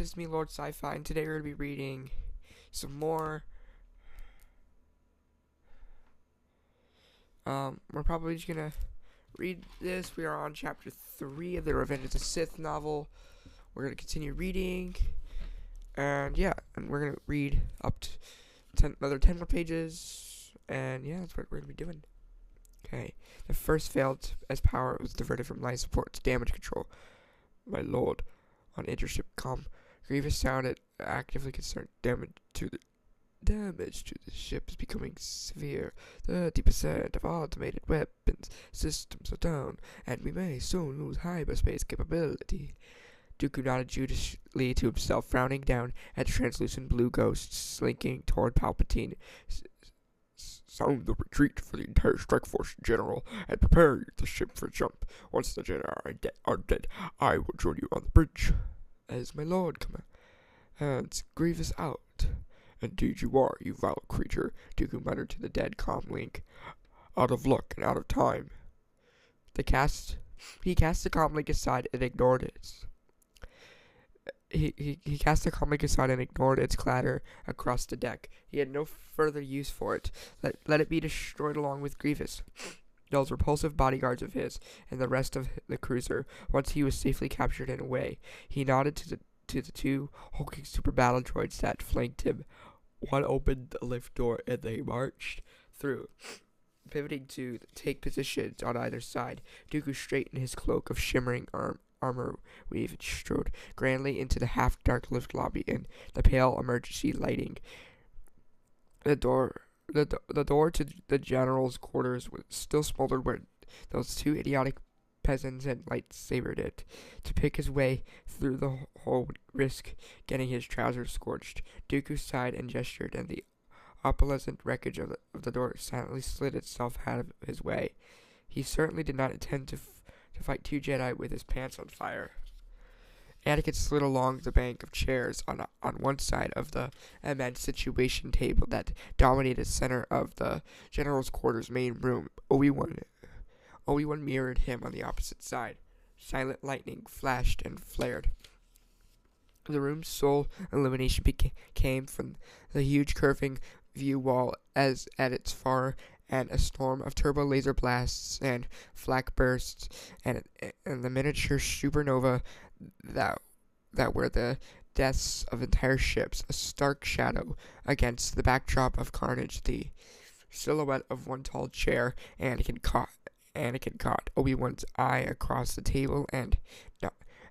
is me, Lord Sci-Fi, and today we're going to be reading some more. We're probably just going to read this. We are on chapter 3 of the Revenge of the Sith novel. We're going to continue reading, and we're going to read up to another 10 more pages, and that's what we're going to be doing. Okay, the first failed as power was diverted from life support to damage control. My lord, on intership comm, Grievous sounded actively concerned. Damage to the ship is becoming severe. 30% of automated weapons systems are down, and we may soon lose hyperspace capability. Dooku nodded judiciously to himself, frowning down at the translucent blue ghost slinking toward Palpatine. Sound the retreat for the entire strike force, General, and prepare the ship for jump. Once the Jedi are dead, I will join you on the bridge. As my lord commands, Grievous out. Indeed you are, you vile creature, Dooku muttered to the dead comm link. Out of luck and out of time. He cast the comm link aside and ignored it. He cast the comm link aside and ignored its clatter across the deck. He had no further use for it. Let it be destroyed along with Grievous. Those repulsive bodyguards of his and the rest of the cruiser. Once he was safely captured and away, he nodded to the two hulking super battle droids that flanked him. One opened the lift door and they marched through, pivoting to take positions on either side. Dooku straightened his cloak of shimmering armor weave and strode grandly into the half-dark lift lobby in the pale emergency lighting. The door to the general's quarters was still smoldered where those two idiotic peasants had lightsabered it. To pick his way through the hole would risk getting his trousers scorched. Dooku sighed and gestured, and the opalescent wreckage of the door silently slid itself out of his way. He certainly did not intend to fight two Jedi with his pants on fire. Anakin slid along the bank of chairs on one side of the immense situation table that dominated the center of the general's quarters main room. Obi-Wan mirrored him on the opposite side. Silent lightning flashed and flared. The room's sole illumination came from the huge curving view wall as at its far end a storm of turbo laser blasts and flak bursts and the miniature supernova that were the deaths of entire ships, a stark shadow against the backdrop of carnage. The silhouette of one tall chair. Anakin caught Obi-Wan's eye across the table and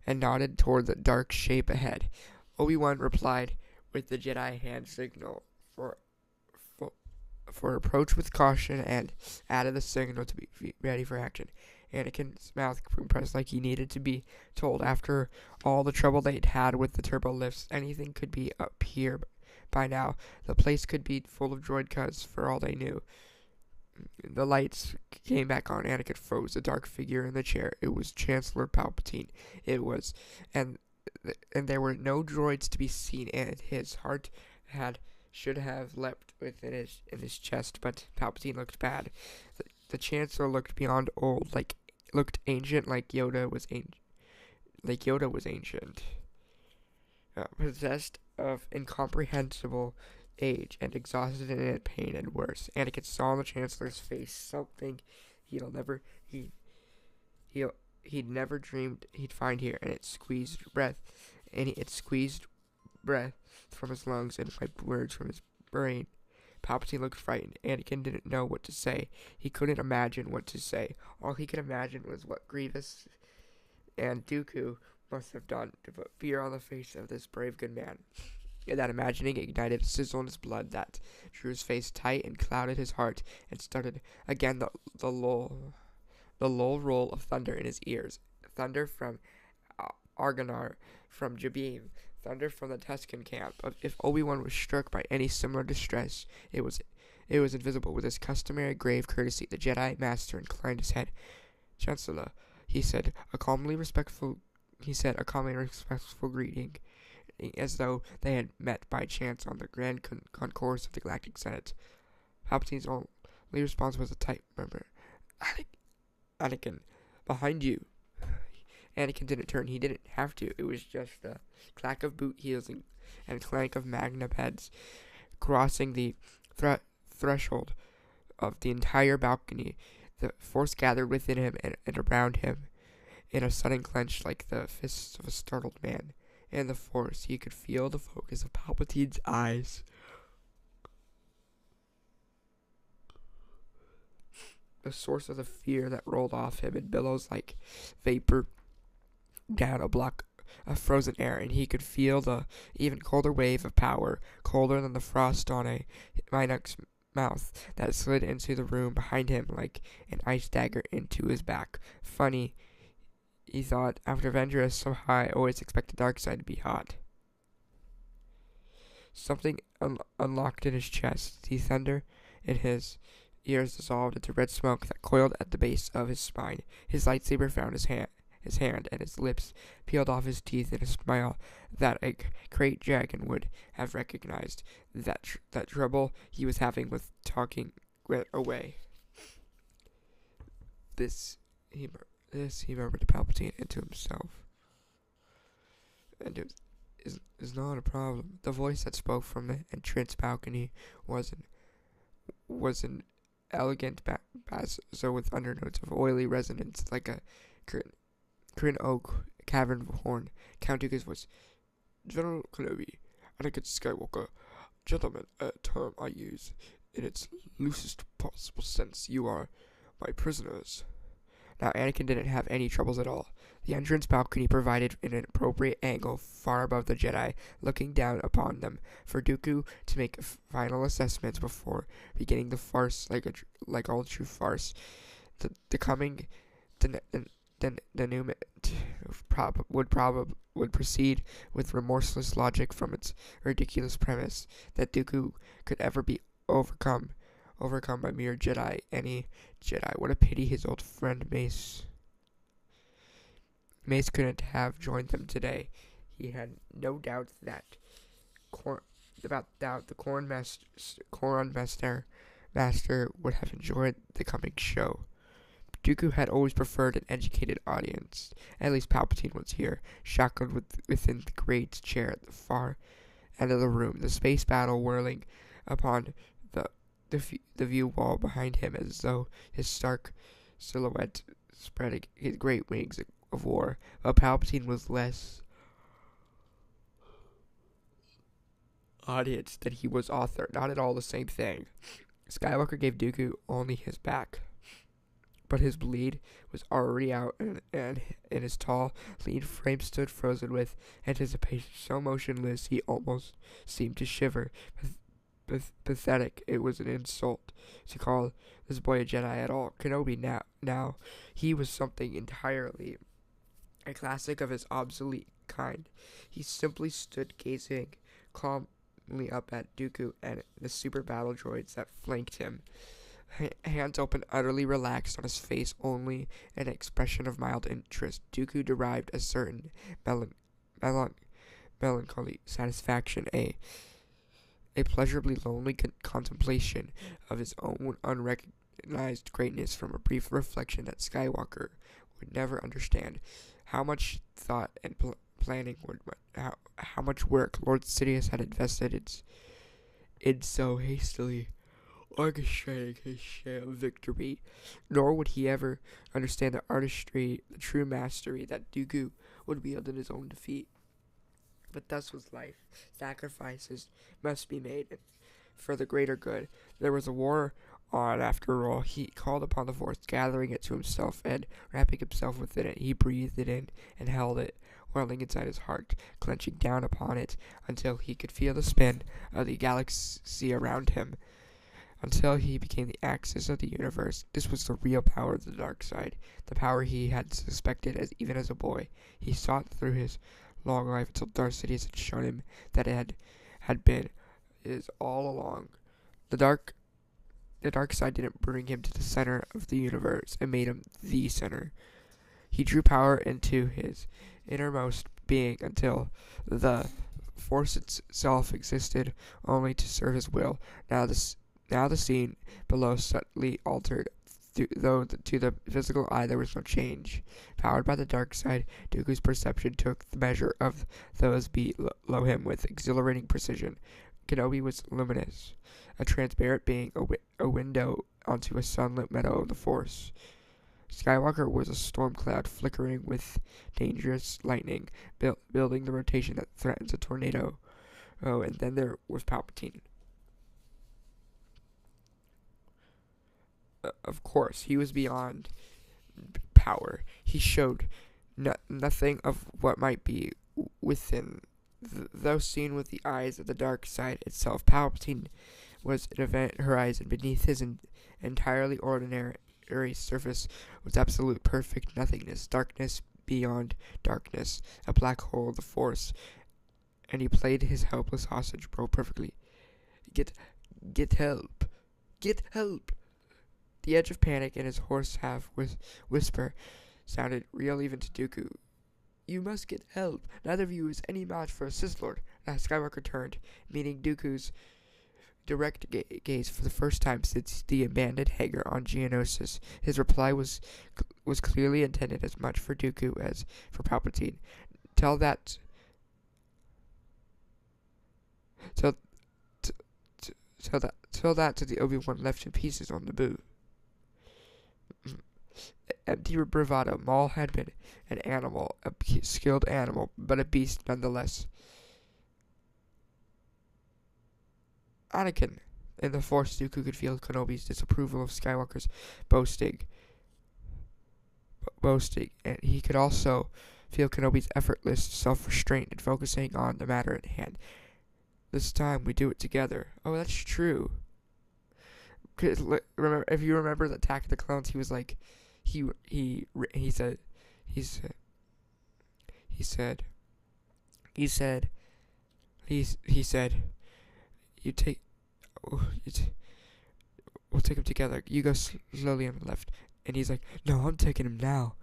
nodded toward the dark shape ahead. Obi-Wan replied with the Jedi hand signal for approach with caution and added the signal to be ready for action. Anakin's mouth compressed like he needed to be told. After all the trouble they'd had with the turbo lifts, anything could be up here by now. The place could be full of droid cuts for all they knew. The lights came back on. Anakin froze. The dark figure in the chair. It was Chancellor Palpatine. And there were no droids to be seen, and his heart should have leapt within his chest. But Palpatine looked bad. The Chancellor looked beyond old, looked ancient, like Yoda was ancient. Possessed of incomprehensible age and exhausted in pain and worse. Anakin saw on the Chancellor's face something he'd never dreamed he'd find here, and it squeezed breath from his lungs and wiped words from his brain. Palpatine looked frightened. Anakin didn't know what to say. He couldn't imagine what to say. All he could imagine was what Grievous and Dooku must have done to put fear on the face of this brave good man. And that imagining ignited a sizzle in his blood that drew his face tight and clouded his heart, and started again the lull roll of thunder in his ears. Thunder from Argonar, from Jabim, thunder from the Tusken camp. If Obi-Wan was struck by any similar distress, it was invisible. With his customary grave courtesy, the Jedi Master inclined his head. Chancellor, he said a calmly respectful greeting, as though they had met by chance on the grand concourse of the Galactic Senate. Palpatine's only response was a tight murmur. Anakin, behind you. Anakin didn't turn. He didn't have to. It was just the clack of boot heels and clank of magna pads crossing the threshold of the entire balcony. The force gathered within him and around him in a sudden clench like the fists of a startled man. And the force, he could feel the focus of Palpatine's eyes. The source of the fear that rolled off him in billows like vapor down a block of frozen air, and he could feel the even colder wave of power, colder than the frost on a Minox mouth, that slid into the room behind him like an ice dagger into his back. Funny, he thought, after Ventress so high, always expect the dark side to be hot. Something unlocked in his chest. The thunder in his ears dissolved into red smoke that coiled at the base of his spine. His lightsaber found his hand, and his lips peeled off his teeth in a smile that a great dragon would have recognized. That trouble he was having with talking went away. This he murmured to Palpatine and to himself. And it is not a problem. The voice that spoke from the entrance balcony was an elegant basso with undernotes of oily resonance like a Kryn oak cavern horn. Count Dooku's voice. General Kenobi, Anakin Skywalker, gentlemen, a term I use in its loosest possible sense. You are my prisoners. Now, Anakin didn't have any troubles at all. The entrance balcony provided an appropriate angle far above the Jedi, looking down upon them, for Dooku to make final assessments before beginning the farce, like all true farce. The coming denouement would proceed with remorseless logic from its ridiculous premise that Dooku could ever be overcome by mere Jedi. Any Jedi. What a pity his old friend Mace couldn't have joined them today. He had no doubt that the Corn Master would have enjoyed the coming show. Dooku had always preferred an educated audience. At least Palpatine was here, shackled within the great chair at the far end of the room, the space battle whirling upon the view wall behind him as though his stark silhouette spread his great wings of war. But Palpatine was less audience than he was author. Not at all the same thing. Skywalker gave Dooku only his back, but his bleed was already out, and in his tall, lean frame stood frozen with anticipation, so motionless he almost seemed to shiver. Pathetic. It was an insult to call this boy a Jedi at all. Kenobi now he was something entirely, a classic of his obsolete kind. He simply stood gazing calmly up at Dooku and the super battle droids that flanked him. Hands open, utterly relaxed, on his face only an expression of mild interest. Dooku derived a certain melancholy satisfaction, a pleasurably lonely contemplation of his own unrecognized greatness from a brief reflection that Skywalker would never understand. How much thought and planning how much work Lord Sidious had invested in so hastily orchestrating his share of victory. Nor would he ever understand the artistry, the true mastery that Dooku would wield in his own defeat. But thus was life. Sacrifices must be made for the greater good. There was a war on, after all. He called upon the Force, gathering it to himself and wrapping himself within it. He breathed it in and held it, whirling inside his heart, clenching down upon it until he could feel the spin of the galaxy around him, until he became the axis of the universe. This was the real power of the dark side, the power he had suspected even as a boy. He sought through his long life until Darth Sidious had shown him that it had been his all along. The dark side didn't bring him to the center of the universe. It made him the center. He drew power into his innermost being until the Force itself existed only to serve his will. Now the scene below subtly altered. though to the physical eye there was no change. Powered by the dark side, Dooku's perception took the measure of those below him with exhilarating precision. Kenobi was luminous, a transparent being, a window onto a sunlit meadow of the Force. Skywalker was a storm cloud flickering with dangerous lightning, building the rotation that threatens a tornado. Oh, and then there was Palpatine. Of course, he was beyond power. He showed nothing of what might be within. Though seen with the eyes of the dark side itself, Palpatine was an event horizon beneath his entirely ordinary surface was absolute perfect nothingness, darkness beyond darkness, a black hole of the Force, and he played his helpless hostage role perfectly. Get help! Get help! The edge of panic in his hoarse whisper sounded real even to Dooku. You must get help. Neither of you is any match for a Sith Lord. Now Skywalker turned, meeting Dooku's direct gaze for the first time since the abandoned hangar on Geonosis. His reply was clearly intended as much for Dooku as for Palpatine. Tell that to the Obi-Wan left in pieces on Naboo. Empty bravado. Maul had been an animal, a skilled animal, but a beast nonetheless. Anakin. In the Force, Dooku could feel Kenobi's disapproval of Skywalker's boasting, and he could also feel Kenobi's effortless self-restraint in focusing on the matter at hand. This time we do it together. Oh, that's true. Remember, if you remember the Attack of the Clones, he was like, he said, we'll take him together. You go slowly on the left. And he's like, no, I'm taking him now.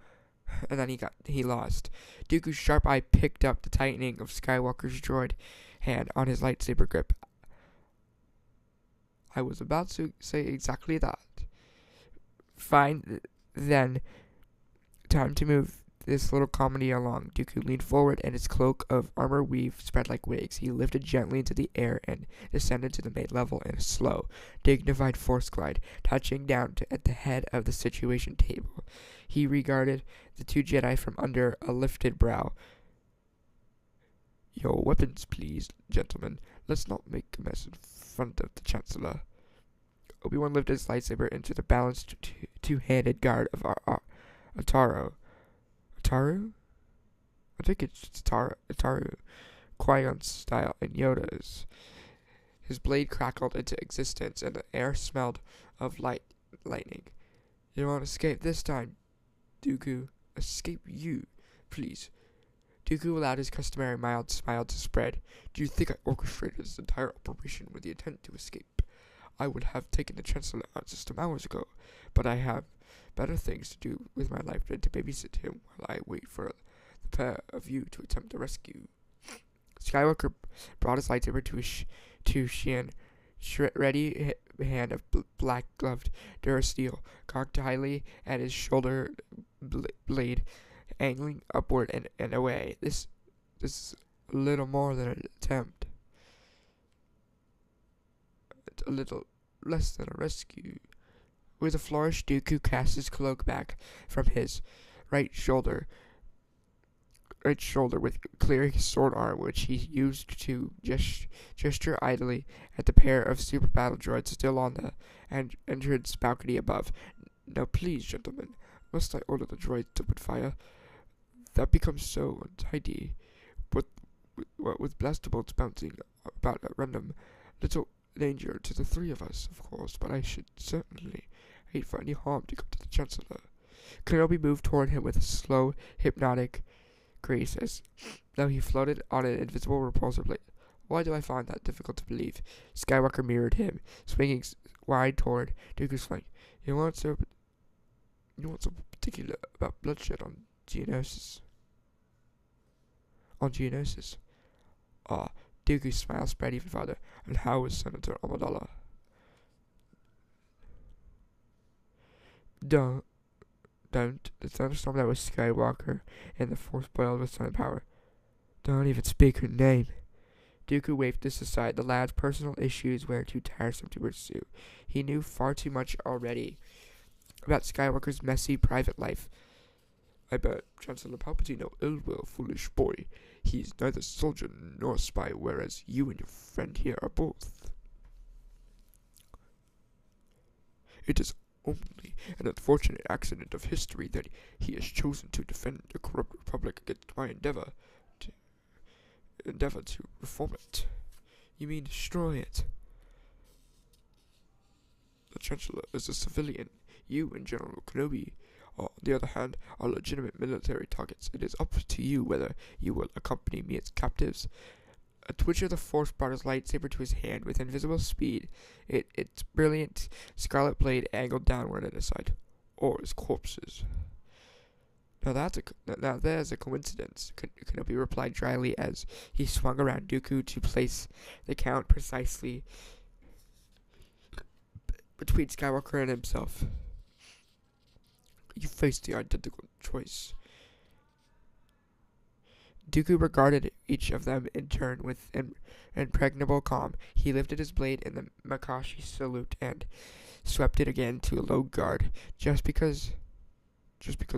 And then he lost. Dooku's sharp eye picked up the tightening of Skywalker's droid hand on his lightsaber grip. I was about to say exactly that. Fine, then. Time to move this little comedy along. Dooku leaned forward, and his cloak of armor weave spread like wings. He lifted gently into the air and descended to the main level in a slow, dignified force glide, touching down at the head of the situation table. He regarded the two Jedi from under a lifted brow. Your weapons, please, gentlemen. Let's not make a mess in front of the Chancellor. Obi-Wan lifted his lightsaber into the balanced two-handed guard of Ataru? I think it's Ataru. Qui-Gon's style and Yoda's. His blade crackled into existence, and the air smelled of lightning. You won't escape this time, Dooku. Escape you, please. Dooku allowed his customary mild smile to spread. Do you think I orchestrated this entire operation with the intent to escape? I would have taken the Chancellor out just some hours ago, but I have better things to do with my life than to babysit him while I wait for the pair of you to attempt the rescue. Skywalker brought his lightsaber to Xian, ready hand of black-gloved durasteel, cocked highly at his shoulder blade, angling upward and away. This is a little more than an attempt. A little less than a rescue. With a flourish, Dooku cast his cloak back from his right shoulder with clearing his sword arm, which he used to gesture idly at the pair of super battle droids still on the entrance balcony above. Now please, gentlemen, must I order the droids to open fire? That becomes so untidy. But with blaster bolts bouncing about at random, little danger to the three of us, of course, but I should certainly hate for any harm to come to the Chancellor. Kenobi moved toward him with a slow, hypnotic grace as though he floated on an invisible repulsor blade. Why do I find that difficult to believe? Skywalker mirrored him, swinging wide toward Dooku's flank. You weren't so particular about bloodshed on Geonosis. Ah, Dooku's smile spread even farther. And how was Senator Amidala? Don't. The thunderstorm that was Skywalker and the Force boiled with sun power. Don't even speak her name. Dooku waved this aside. The lad's personal issues were too tiresome to pursue. He knew far too much already about Skywalker's messy private life. I bet Chancellor Palpatine no ill will, foolish boy. He's neither soldier nor spy, whereas you and your friend here are both. It is only an unfortunate accident of history that he has chosen to defend the corrupt republic against my endeavor to reform it. You mean destroy it? The Chancellor is a civilian. You and General Kenobi, on the other hand, are legitimate military targets. It is up to you whether you will accompany me as captives. A twitch of the Force brought his lightsaber to his hand with invisible speed. Its brilliant scarlet blade angled downward at his side. Or as corpses. Now there's a coincidence, Kenobi replied dryly as he swung around Dooku to place the Count precisely between Skywalker and himself. You face the identical choice. Dooku regarded each of them in turn with impregnable calm. He lifted his blade in the Makashi salute and swept it again to a low guard. Just because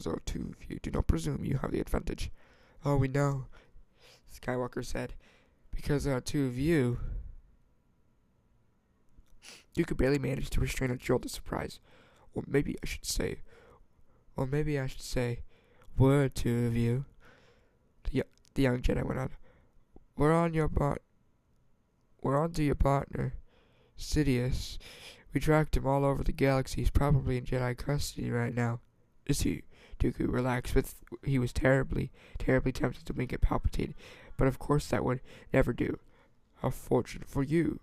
our two of you do not presume you have the advantage. Oh, we know, Skywalker said. Because there are two of you. Dooku barely managed to restrain a jolt of surprise. Or maybe I should say, we're two of you. The young Jedi went on. We're on to your partner, Sidious. We tracked him all over the galaxy. He's probably in Jedi custody right now. Is he? Dooku relaxed. He was terribly tempted to wink at Palpatine, but of course that would never do. How fortunate for you.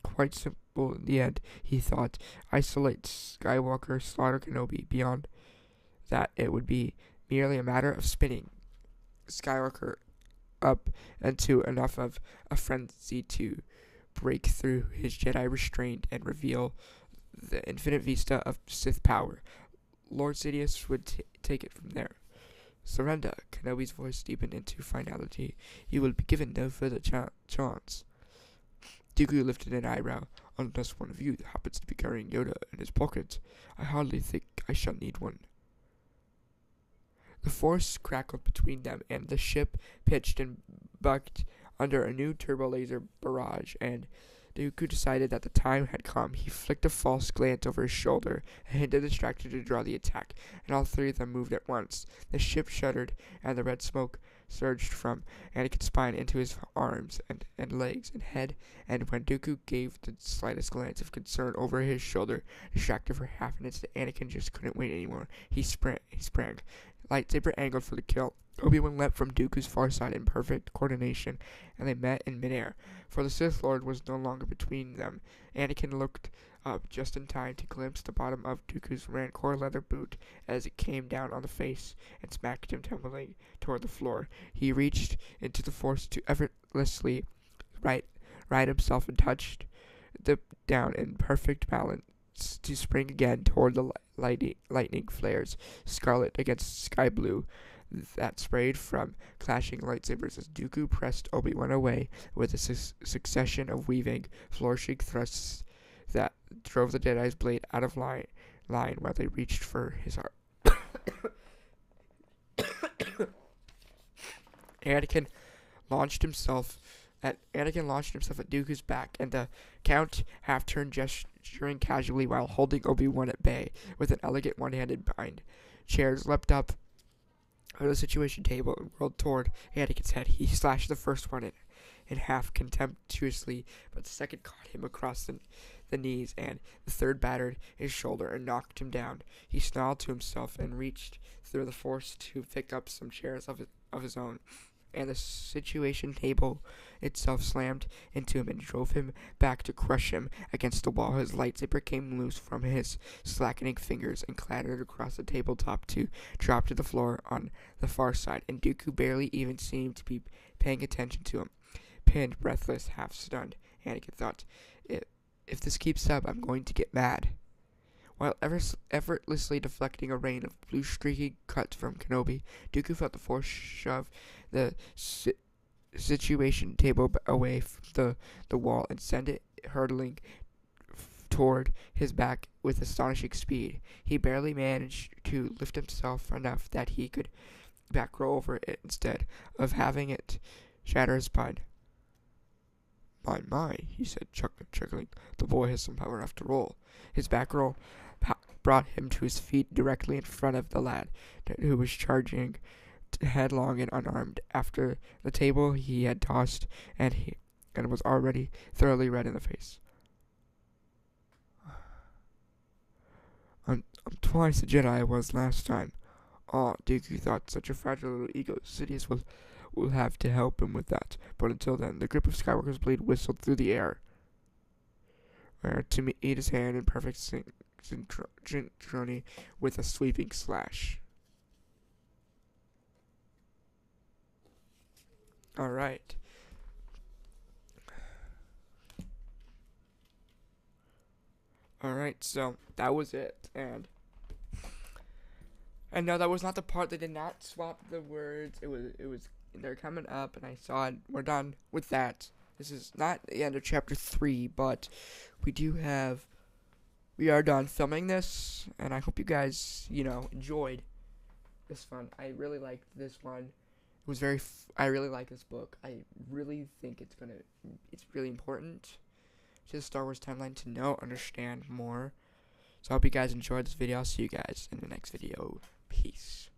Quite simple in the end, he thought. Isolate Skywalker, slaughter Kenobi. Beyond that, it would be merely a matter of spinning Skywalker up into enough of a frenzy to break through his Jedi restraint and reveal the infinite vista of Sith power. Lord Sidious would take it from there. Surrender. Kenobi's voice deepened into finality. You will be given no further chance. Dooku lifted an eyebrow. Unless one of you happens to be carrying Yoda in his pocket, I hardly think I shall need one. The Force crackled between them, and the ship pitched and bucked under a new turbo-laser barrage, and Dooku decided that the time had come. He flicked a false glance over his shoulder, a hint of distraction to draw the attack, and all three of them moved at once. The ship shuddered, and the red smoke surged from Anakin's spine into his arms and legs and head, and when Dooku gave the slightest glance of concern over his shoulder, distracted for half an instant, Anakin just couldn't wait anymore. He sprang. Lightsaber angled for the kill. Obi-Wan leapt from Dooku's far side in perfect coordination, and they met in midair. For the Sith Lord was no longer between them. Anakin looked up just in time to glimpse the bottom of Dooku's Rancor leather boot as it came down on the face and smacked him tumbling toward the floor. He reached into the Force to effortlessly right himself and touched the down in perfect balance to spring again toward the lightning flares, scarlet against sky blue, that sprayed from clashing lightsabers as Dooku pressed Obi-Wan away with a succession of weaving, flourishing thrusts that drove the Jedi's blade out of line while they reached for his heart. Anakin launched himself at Dooku's back, and the Count half-turned, gesturing casually while holding Obi-Wan at bay with an elegant one-handed bind. Chairs leapt up out of the situation table and whirled toward Anakin's head. He slashed the first one in half contemptuously, but the second caught him across the knees, and the third battered his shoulder and knocked him down. He snarled to himself and reached through the Force to pick up some chairs of his own, and the situation table itself slammed into him and drove him back to crush him against the wall. His lightsaber came loose from his slackening fingers and clattered across the tabletop to drop to the floor on the far side, and Dooku barely even seemed to be paying attention to him. Pinned, breathless, half-stunned, Anakin thought, if this keeps up, I'm going to get mad. While effortlessly deflecting a rain of blue streaky cuts from Kenobi, Dooku felt the Force shove the situation table away from the wall and send it hurtling toward his back with astonishing speed. He barely managed to lift himself enough that he could back roll over it instead of having it shatter his spine. My, he said, chuckling. The boy has some power after all. His back roll brought him to his feet directly in front of the lad, who was charging headlong and unarmed. After the table he had tossed, and was already thoroughly red in the face. I'm twice the Jedi I was last time. Dooku thought such a fragile little ego. Sidious will have to help him with that. But until then, the grip of Skywalker's blade whistled through the air, to meet his hand in perfect synchrony with a sweeping slash. Alright. Alright, so that was it. And no, that was not the part. They did not swap the words. It was they're coming up, and I saw it. We're done with that. This is not the end of chapter 3, but we are done filming this, and I hope you guys, enjoyed this one. I really liked this one. It was I really like this book. I really think it's really important to the Star Wars timeline to understand more. So I hope you guys enjoyed this video. I'll see you guys in the next video. Peace.